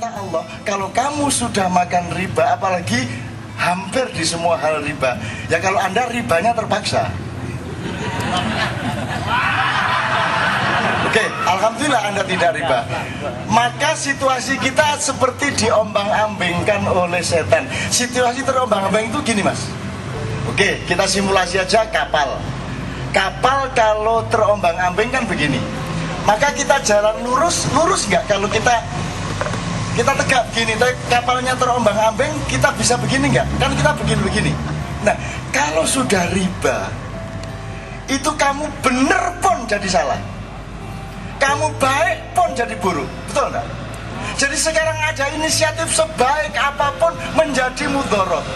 kata Allah, kalau kamu sudah makan riba, apalagi hampir di semua hal riba, ya kalau Anda ribanya terpaksa. Oke, alhamdulillah Anda tidak riba. Maka situasi kita seperti diombang-ambingkan oleh setan. Situasi terombang-ambing itu gini, Mas. Oke, kita simulasi aja kapal. Kapal kalau terombang-ambing kan begini. Maka kita jalan lurus nggak? Kalau kita tegak begini, kapalnya terombang-ambing, kita bisa begini nggak? Kan kita begini-begini. Nah, kalau sudah riba, itu kamu bener pun jadi salah, kamu baik pun jadi buruk, betul nggak? Jadi sekarang ada inisiatif sebaik apapun menjadi mudorot.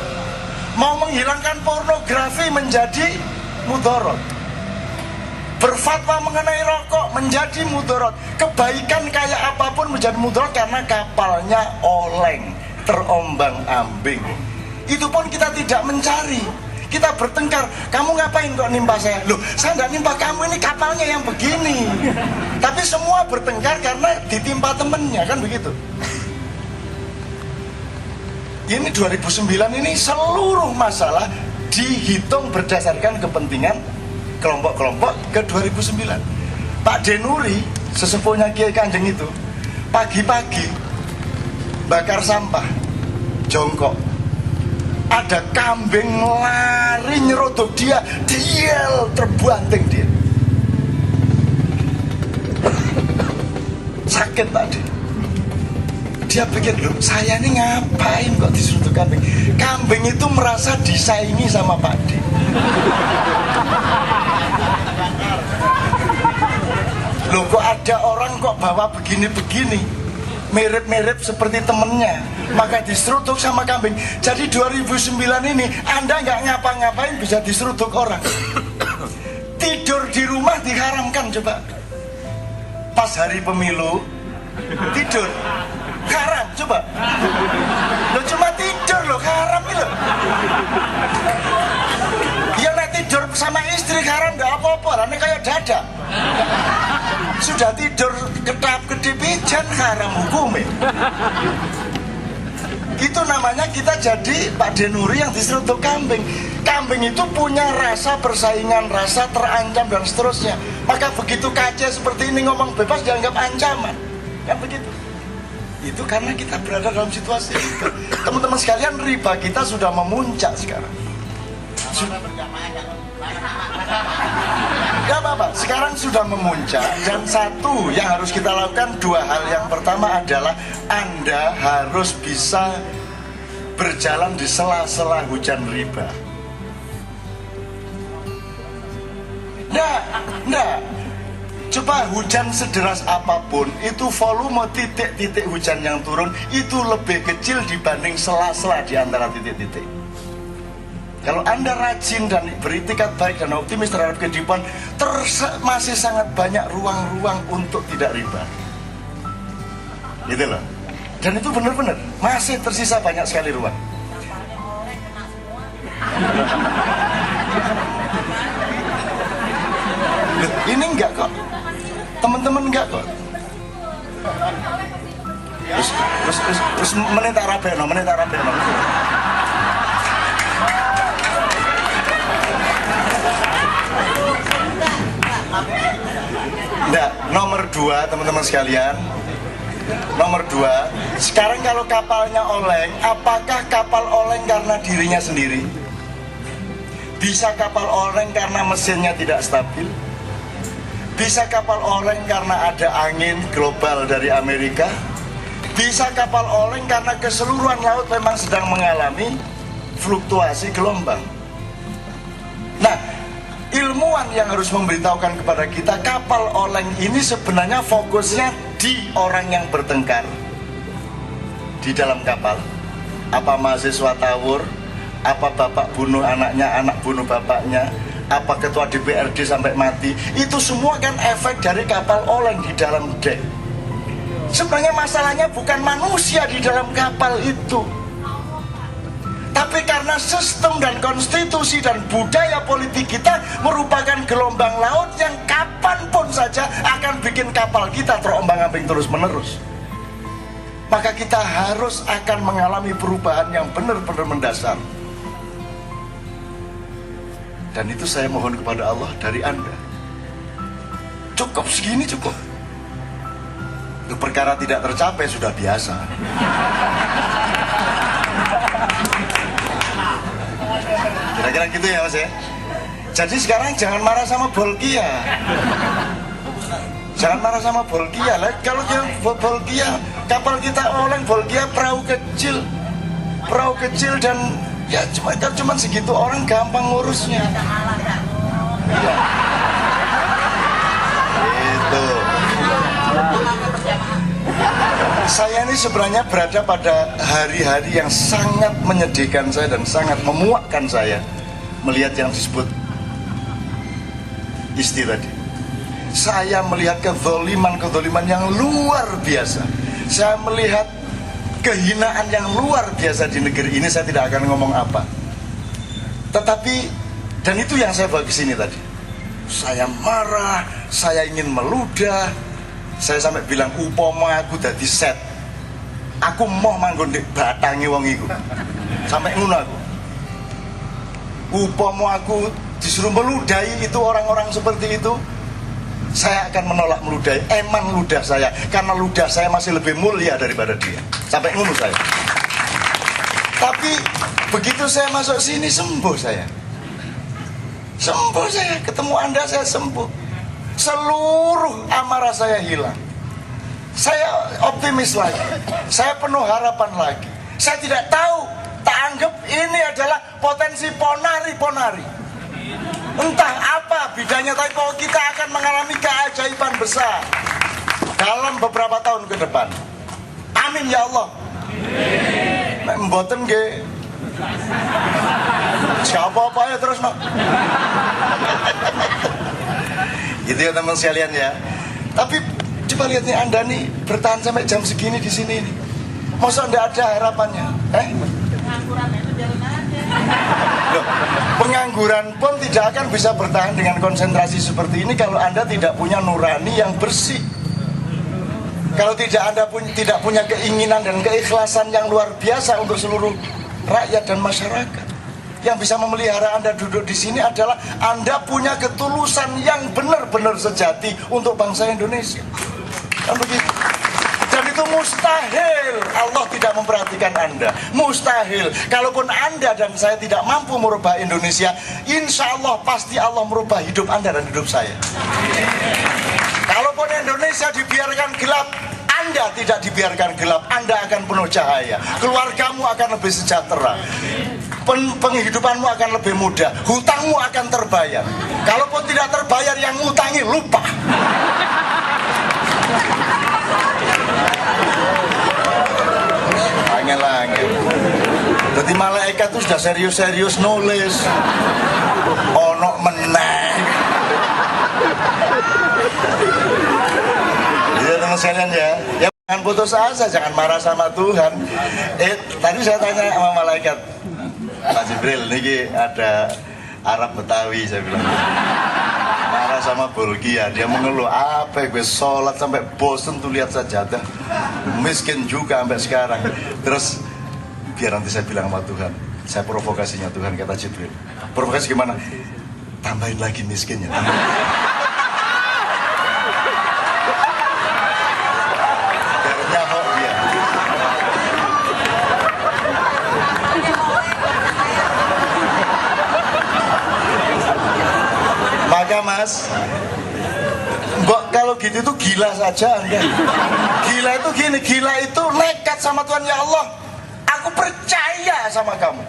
Mau menghilangkan pornografi menjadi mudorot. Berfatwa mengenai rokok menjadi mudorot. Kebaikan kayak apapun menjadi mudorot karena kapalnya oleng, terombang-ambing. Itu pun kita tidak mencari. Kita bertengkar, kamu ngapain kok nimpa saya? Loh, saya nggak nimpa kamu, ini kapalnya yang begini. Tapi semua bertengkar karena ditimpa temennya, kan begitu. Ini 2009 ini seluruh masalah dihitung berdasarkan kepentingan kelompok-kelompok ke 2009. Pak Denuri, sesepuhnya Kiai Kanjeng itu, pagi-pagi bakar sampah, jongkok. Ada kambing lari nyerodok dia, diel terbanting dia. Sakit tadi. Dia pikir, loh saya ini ngapain kok disuruh kambing? Kambing itu merasa disaingi sama Pak D. Loh kok ada orang kok bawa begini-begini, mirip-mirip seperti temennya, maka diseruduk sama kambing. Jadi 2009 ini Anda nggak ngapa-ngapain bisa diseruduk orang. Tidur di rumah diharamkan, coba. Pas hari pemilu tidur haram, coba. Lo cuma tidur lo haram itu. Ya nek tidur sama istri haram nggak apa-apa lah, nek kayak dada. Sudah tidur kedap-kedip pijan haram hukumnya. Itu namanya kita jadi Pak Denuri yang diseruduk kambing. Kambing itu punya rasa persaingan, rasa terancam dan seterusnya. Maka begitu kaca seperti ini ngomong bebas dianggap ancaman, kan begitu. Itu karena kita berada dalam situasi itu. Teman-teman sekalian, riba kita sudah memuncak sekarang. Gak apa-apa, sekarang sudah memuncak. Dan satu yang harus kita lakukan, dua hal. Yang pertama adalah Anda harus bisa berjalan di sela-sela hujan riba. Nah, coba hujan sederas apapun, itu volume titik-titik hujan yang turun itu lebih kecil dibanding sela-sela di antara titik-titik. Kalau Anda rajin dan beritikat baik dan optimis terhadap kehidupan, masih sangat banyak ruang-ruang untuk tidak riba. Gitu loh. Dan itu benar-benar masih tersisa banyak sekali ruang. Ini enggak kok. Teman-teman enggak kok. Terus menit Arabeno. Nah, nomor dua, teman-teman sekalian. Nomor dua, sekarang kalau kapalnya oleng, apakah kapal oleng karena dirinya sendiri? Bisa kapal oleng karena mesinnya tidak stabil? Bisa kapal oleng karena ada angin global dari Amerika? Bisa kapal oleng karena keseluruhan laut memang sedang mengalami fluktuasi gelombang? Nah, ilmuwan yang harus memberitahukan kepada kita, kapal oleng ini sebenarnya fokusnya di orang yang bertengkar di dalam kapal. Apa mahasiswa tawur, apa bapak bunuh anaknya, anak bunuh bapaknya, apa ketua DPRD sampai mati, itu semua kan efek dari kapal oleng di dalam dek. Sebenarnya masalahnya bukan manusia di dalam kapal itu, tapi karena sistem dan konstitusi dan budaya politik kita merupakan gelombang laut yang kapanpun saja akan bikin kapal kita terombang-ambing terus-menerus. maka kita harus akan mengalami perubahan yang benar-benar mendasar. Dan itu saya mohon kepada Allah dari Anda. Cukup segini cukup. Itu perkara tidak tercapai sudah biasa. Kira-kira gitu ya Mas ya. Jadi sekarang jangan marah sama Bolkia. Jangan marah sama Bolkia. Kalau yang Bolkia, kapal kita oleng, Bolkia perahu kecil dan ya cuma segitu, orang gampang ngurusnya. Ya. Itu. Saya ini sebenarnya berada pada hari-hari yang sangat menyedihkan saya dan sangat memuakkan saya melihat yang disebut istri tadi. Saya melihat kezoliman yang luar biasa. Saya melihat kehinaan yang luar biasa di negeri ini. Saya tidak akan ngomong apa. Tetapi, dan itu yang saya bawa ke sini tadi. Saya marah, saya ingin meludah. Saya sampai bilang, upama aku dadi set, aku mau manggon di batangi wong iku. Sampai ngono aku. Upama aku disuruh meludahi itu orang-orang seperti itu, saya akan menolak meludahi. Eman ludah saya, karena ludah saya masih lebih mulia daripada dia. Sampai ngono saya. Tapi begitu saya masuk sini, sembuh saya. Sembuh saya, ketemu Anda saya sembuh. Seluruh amarah saya hilang. Saya optimis lagi. Saya penuh harapan lagi. Saya tidak tahu, tak anggap ini adalah potensi ponari-ponari. Entah apa bidangnya, tapi bahwa kita akan mengalami keajaiban besar dalam beberapa tahun ke depan. Amin ya Allah. Nek mboten nggih siapa apa ya terus no. Gitu ya teman sekalian ya. Tapi coba lihat nih, Anda nih bertahan sampai jam segini di sini nih. Masa Anda ada harapannya? Pengangguran itu jalan aja. Loh, pengangguran pun tidak akan bisa bertahan dengan konsentrasi seperti ini kalau Anda tidak punya nurani yang bersih. Kalau tidak tidak punya keinginan dan keikhlasan yang luar biasa untuk seluruh rakyat dan masyarakat. Yang bisa memelihara Anda duduk di sini adalah Anda punya ketulusan yang benar-benar sejati untuk bangsa Indonesia. Kan begitu? Dan itu mustahil Allah tidak memperhatikan Anda. Mustahil. Kalaupun Anda dan saya tidak mampu merubah Indonesia, insya Allah pasti Allah merubah hidup Anda dan hidup saya. Kalaupun Indonesia dibiarkan gelap, Anda tidak dibiarkan gelap, Anda akan penuh cahaya. Keluargamu akan lebih sejahtera, penghidupanmu akan lebih mudah, hutangmu akan terbayar. Kalaupun tidak terbayar, yang ngutangi lupa. Angel-angel. Jadi malaikat itu sudah serius-serius nulis. Ono meneh. Ya teman sekalian ya. Ya jangan putus asa, jangan marah sama Tuhan. Tadi saya tanya sama malaikat, Pak Jibril, ini ada Arab Betawi, saya bilang. Marah sama Bolkia, dia mengeluh, apa gue sholat sampai bosen tuh lihat sajadah, miskin juga sampai sekarang. Terus biar nanti saya bilang sama Tuhan, saya provokasinya Tuhan, kata Jibril. Provokasi gimana? Tambahin lagi miskinnya. Maka Mas, kalau gitu itu gila saja Anda. Gila itu gini, gila itu nekat sama Tuhan. Ya Allah, aku percaya sama kamu,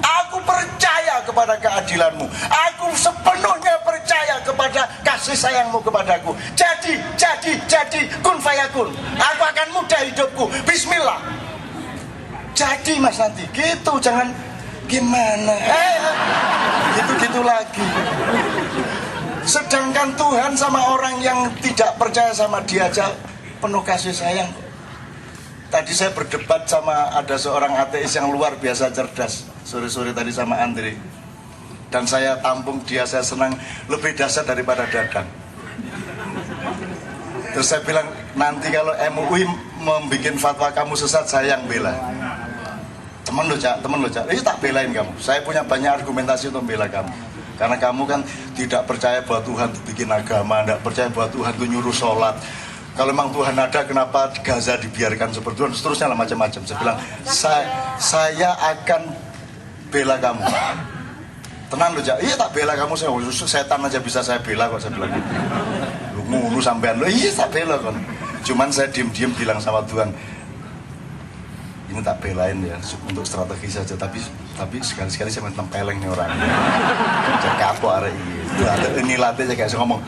aku percaya kepada keadilanmu, aku sepenuhnya percaya kepada kasih sayangmu kepadaku. Jadi kun fayakun, aku akan mudah hidupku, bismillah. Jadi Mas nanti gitu, jangan gimana gitu lagi. Sedangkan Tuhan sama orang yang tidak percaya sama dia aja penuh kasih sayang. Tadi saya berdebat sama ada seorang ateis yang luar biasa cerdas sore-sore tadi sama Andre, dan saya tampung dia, saya senang, lebih dahsyat daripada Dadang. Terus saya bilang, nanti kalau MUI membuat fatwa kamu sesat, saya yang bela. Temen lo Cak, ini tak belain kamu. Saya punya banyak argumentasi untuk bela kamu. Karena kamu kan tidak percaya bahwa Tuhan itu bikin agama, tidak percaya bahwa Tuhan itu nyuruh sholat. Kalau memang Tuhan ada, kenapa Gaza dibiarkan seperti itu, seterusnya lah macam-macam. Saya bilang, saya akan bela kamu. Tenang lo Cak, iya tak bela kamu, setan aja bisa saya bela kok, saya bilang gitu. Lu ngurus sampean lo, iya tak bela kan. Cuman saya diem-diem bilang sama Tuhan, ini tak belain ya untuk strategi saja, tapi sekali-sekali saya tempeleng nih orang. Cek kapok arek iki. Ini latihnya kayak saya ngomong.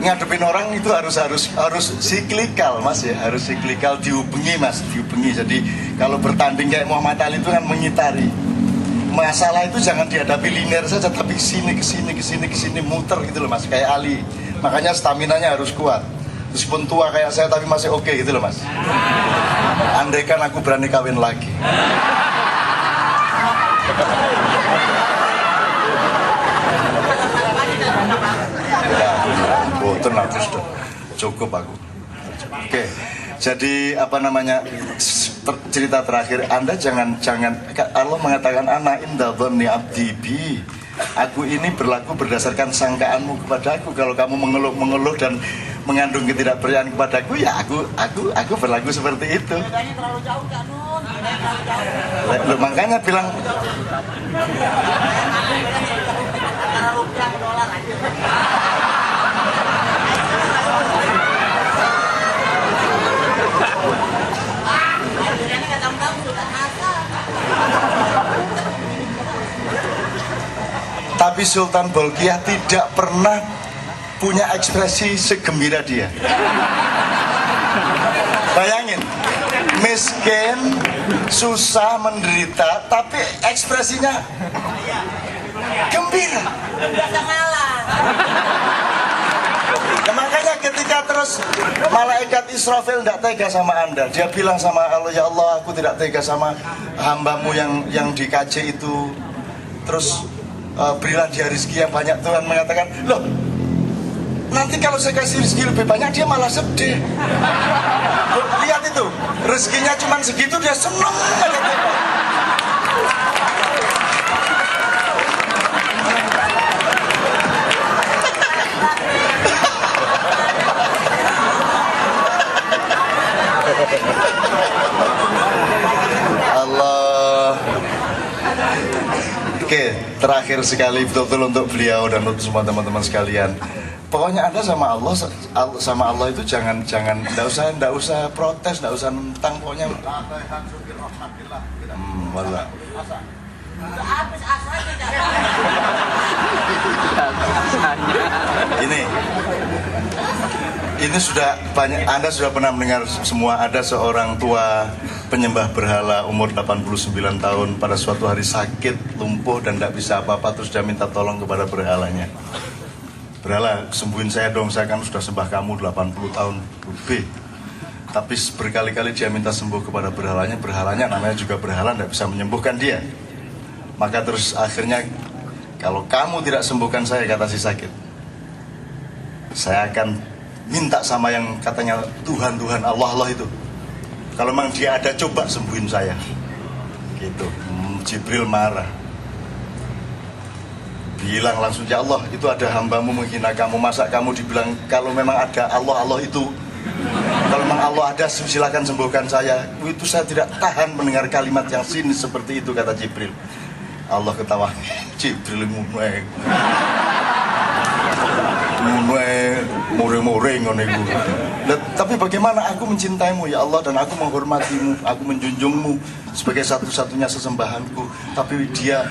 Ngadepin orang itu harus siklikal Mas ya, harus siklikal, dihubungi Mas, dihubungi. Jadi kalau bertanding kayak Muhammad Ali itu kan mengitari. Masalah itu jangan dihadapi linear saja, tapi kesini muter gitu loh Mas, kayak Ali. Makanya staminanya harus kuat. Meskipun tua kayak saya tapi masih oke gitu loh Mas. Andaikan aku berani kawin lagi. Boten aku sudah cukup aku. Oke. Jadi apa namanya, cerita terakhir, Anda jangan Allah mengatakan ana inda dhanni abdi bi. Aku ini berlaku berdasarkan sangkaanmu kepadaku. Kalau kamu mengeluh dan mengandung ketidakpercayaan kepadaku, ya aku berlaku seperti itu. Loh, makanya bilang tapi Sultan Bolkiah tidak pernah punya ekspresi segembira dia. Bayangin, miskin, susah, menderita, tapi ekspresinya gembira. Nah, makanya ketika terus malaikat Israfil tidak tega sama Anda, dia bilang sama Allah, ya Allah, aku tidak tega sama hambamu yang di KJ itu. Terus berilah dia rezeki yang banyak. Tuhan mengatakan, loh, nanti kalau saya kasih rezeki lebih banyak dia malah sedih. Loh, lihat itu, rezekinya cuma segitu dia senang. Allah. Oke, terakhir sekali betul-betul untuk beliau dan untuk semua teman-teman sekalian. Pokoknya Anda sama Allah itu jangan enggak usah protes, enggak usah nentang, pokoknya. Wala. Ini sudah banyak, Anda sudah pernah mendengar semua, ada seorang tua penyembah berhala umur 89 tahun pada suatu hari sakit, lumpuh dan tidak bisa apa-apa, terus dia minta tolong kepada berhalanya. Berhala, sembuhin saya dong, saya kan sudah sembah kamu 80 tahun lebih. Tapi berkali-kali dia minta sembuh kepada berhalanya namanya juga berhala, tidak bisa menyembuhkan dia. Maka terus akhirnya, kalau kamu tidak sembuhkan saya, kata si sakit, saya akan minta sama yang katanya Tuhan Allah itu. Kalau memang dia ada, coba sembuhin saya. Gitu. Jibril marah. Bilang langsung, ya Allah, itu ada hambamu menghina kamu, masa kamu dibilang kalau memang ada Allah itu, kalau memang Allah ada, silakan sembuhkan saya. Itu saya tidak tahan mendengar kalimat yang sinis seperti itu, kata Jibril. Allah ketawa, Jibril ngomong, mure-mure ngono iku. Tapi bagaimana aku mencintaimu ya Allah, dan aku menghormatimu, aku menjunjungmu sebagai satu-satunya sesembahanku, tapi dia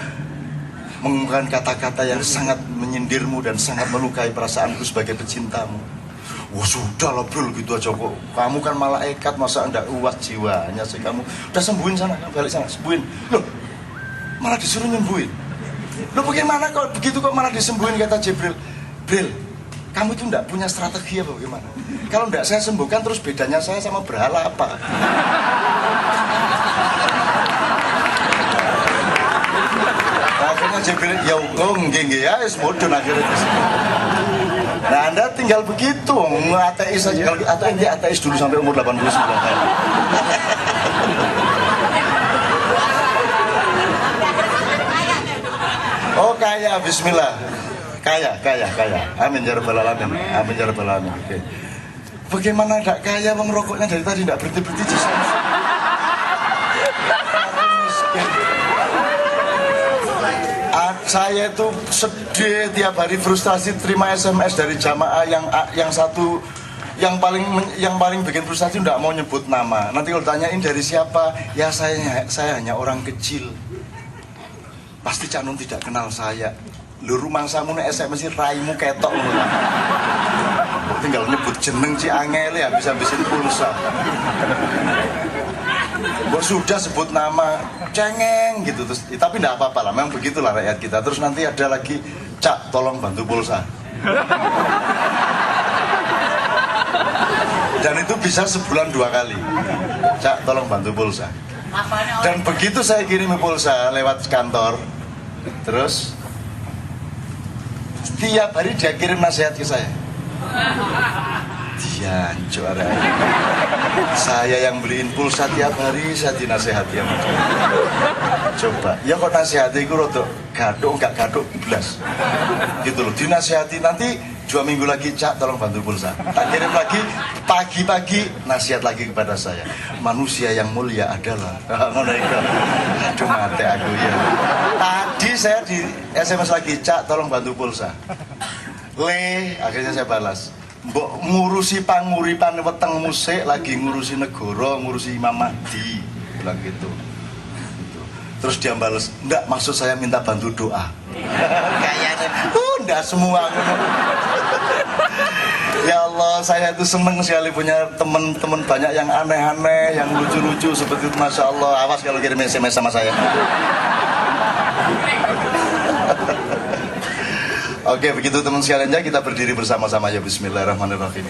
menggunakan kata-kata yang sangat menyindirmu dan sangat melukai perasaanku sebagai pecintamu. Wah sudah lah bro, gitu aja kok. Kamu kan malaikat, masa enggak uas jiwanya sih kamu? Udah sembuhin sana, balik sana, sembuhin. Loh, malah disuruh nyembuhin. Loh bagaimana kok begitu kok malah disembuhin, kata Jibril. Bril, kamu itu enggak punya strategi apa bagaimana? Kalau enggak saya sembuhkan, terus bedanya saya sama berhala apa? Akhirnya Jibril, ya nggih ya, wis mudhun akhirnya. Nah Anda tinggal begitu, ateis saja. Kalau ateis dulu sampai umur 89 tahun. Oh kaya, bismillah. Kaya. Amin ya rabbal alamin. Amin ya rabbal alamin. Oke. Bagaimana tidak kaya, bang, rokoknya dari tadi tidak berhenti Saya itu sedih tiap hari, frustasi terima SMS dari jamaah yang satu yang paling bikin frustasi tidak mau nyebut nama. Nanti kalau tanyain dari siapa, ya saya hanya orang kecil. Pasti Cak Nun tidak kenal saya. Lu rumah samu nih SMS raimu ketok lu. Tinggal nyebut jeneng Ci Angel ya bisa habisin pulsa. Sudah sebut nama cengeng gitu terus, tapi tidak apa-apa lah, memang begitulah rakyat kita. Terus nanti ada lagi, Cak tolong bantu pulsa. Dan itu bisa sebulan 2 kali. Cak tolong bantu pulsa. Dan begitu saya kirim pulsa lewat kantor, terus setiap hari dia kirim nasihat ke saya. Dia juara. Saya yang beliin pulsa tiap hari, saya dinasehati sama dia. Coba, ya kok nasihati itu rodo gaduk, enggak gaduk belas. Gitu loh, dinasihati nanti 2 minggu lagi, Cak tolong bantu pulsa. Tak kirim lagi, pagi-pagi nasihat lagi kepada saya. Manusia yang mulia adalah aduh mati aku ya. Tadi saya di SMS lagi, Cak tolong bantu pulsa. Akhirnya saya balas. Mbok ngurusi panguripan weteng musik, lagi ngurusi negara, ngurusi Imam Mahdi, bilang gitu. Terus dia balas, enggak, maksud saya minta bantu doa. Kayaknya, enggak semua. Ya Allah, saya itu seneng sekali punya teman-teman banyak yang aneh-aneh, yang lucu-lucu seperti itu, Masya Allah. Awas kalau kirim SMS sama saya. Oke, begitu teman sekalian, ya kita berdiri bersama-sama ya. Bismillahirrahmanirrahim.